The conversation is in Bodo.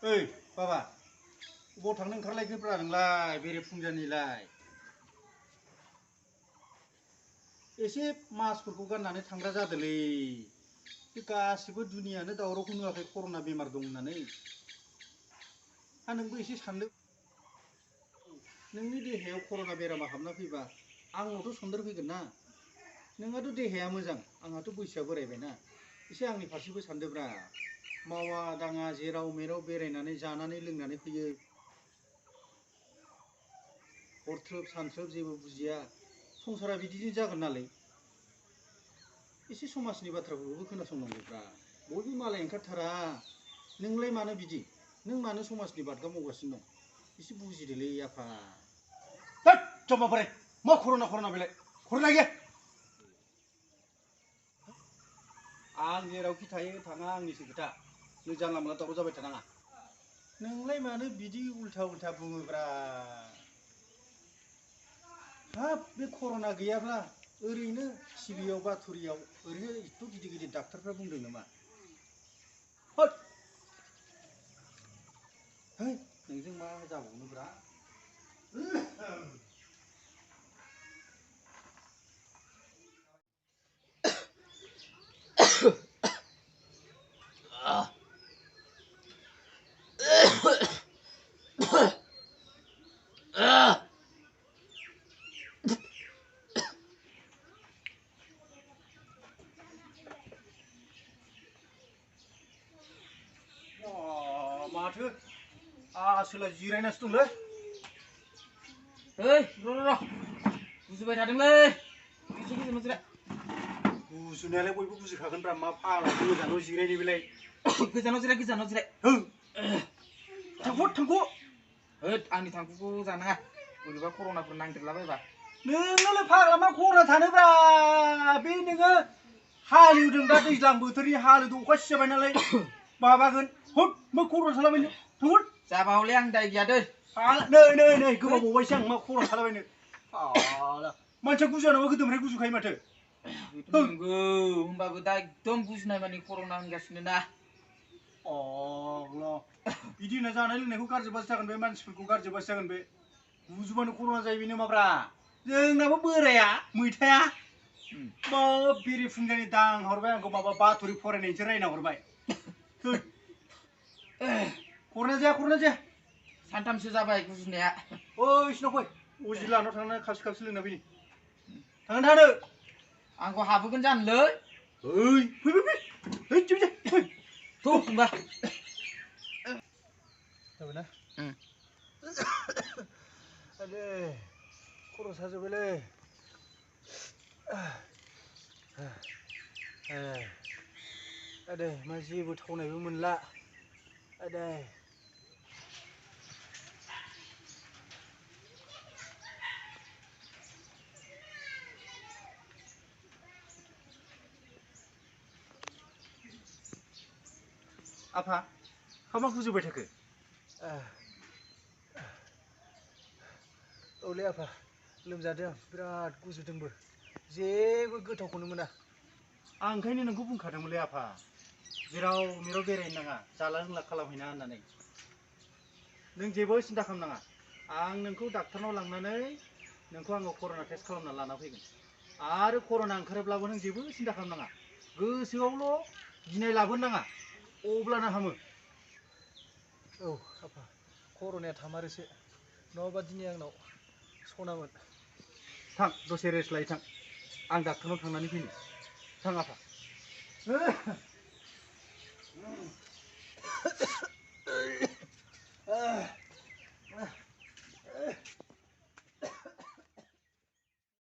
ओइ बाबा बबाव थांनो ओंखारलायखोब्रा नोंलाय बेरे फुंजानिलाय एसे मास्कफोरखौ गाननानै थांग्रा जादोलै बे गासिबो दुनियानो दावरावखौ नुवाखै कर'ना बेमार दं होननानै नोंबो एसे सानदो नोंनि देहायाव कर'ना बेरामा हाबना फैबा आंनावथ' सन्देर फैगोन ना नोंहाथ' देहाया मोजां आंहाथ' बैसोआ बोरायबायना एसे आंनि फारसेबो सानदोब्रा मावा दाङा जेराव मेराव बेरायनानै जानानै लोंनानै फैयो हरथ्रोब सानथ्रोब जेबो बुजिया संसारा बिदिनो जागोन नालाय एसे समाजनि बाथ्राफोरखौबो खोनासंनांगौब्रा बयबो मालाय ओंखारथारा नोंलाय मानो बिदि नों मानो समाजनि बादगा मावगासिनो दं एसे बुजिदोलै आफा होद जमा बोराय मा कर'ना बेलाय कर'ना गैया आं जेरावखि थायो थाङा आंनिसो खोथा नों जानला मोनला दावराव जाबाय थानाङा नोंलाय मानो बिदि उल्था बुङोब्रा हाब बे कर'ना गैयाब्ला ओरैनो टिभियाव बाथुरियाव ओरैनो एथ' गिदिर डाक्टारफ्रा बुंदों नामा होद है नोंजों मा जाबावनोब्रा माथो आसोला जिरायनासो दंलै ओइ र' बुजिबाय थादोंलै गुजुनायालाय बयबो बुजिखागोनब्रा मा फाग्ला गोजानाव जिरायनो बेलाय गोजानाव जिराय थांख' होद आंनि थांखुखौ जानाङा बोरैबा कर'नाफोर नांदेरलाबायबा नोंनालाय फाग्ला मा कर'ना थानोब्रा बे नोङो हालेवदों दा दैज्लां बोथोरनि हालेवदों अखा सिजाबाय नालाय माबागोन हुद मा कर'ना थालाबायनो थांगोन जाबा हले आं दाय गैया दै नै गोबाव बावबायसो आं मा कर'ना थालाबायनो मानसिया गुजुआ नामा गोदोनिफ्राय गुजुखायो माथो बेथ' नंगौ होमबाबो दा एकदम गुजुनाय मानि कर'ना होनगासिनो ना बिदि होनना जानाय लोंनायखौ गारजोबबासो जागोन बे मानसिफोरखौ गारजोबबासो जागोन बे गुजुबानो कर'ना जायो बे नामाब्रा जोंनाबो बोराया मैथाया मा बेरे फुंजानि दांहरबाय आंखौ माबा बाथुरि फरायनायसो रायना हरबाय कर'ना जाया सानथामसो जाबाय गुजुनाया ओइ सिनाव फै अजि लानाव थांनानै खाबसे लोंना फैनि थांनो आंखौ हाबहोगोन जानोलै ओइ फै थ' होनबा जाबायना आदे खर' साजोब्बायलै आदे मा जेबो थावनायबो मोनला आदे आफा मा गुजुबाय थाखो औलै आफा लोमजादों बिराद गुजुदोंबो जेबो गोथावखौनो मोना आं ओंखायनो नोंखौ बुंखादोंमोनलै आफा जेराव मेराव बेरायनो नाङा जाला लोंला खालामहैना होननानै नों जेबो सिन्था खालामनाङा आं नोंखौ डाक्टारनाव लांनानै नोंखौ आङो कर'ना टेस्ट खालामना लाना फैगोन आरो कर'ना ओंखारोब्लाबो नों जेबो सिन्था खालामनाङा गोसोआवल' गिनाय लाबोनो नाङा अब्लानो हामो औ आफा कर'नाया थामारोसो नङाबा दिनै आंनाव सनामोन थां दसे रेस्ट लायै थां आं डाक्टारनाव थांनानै फैनि थां आफा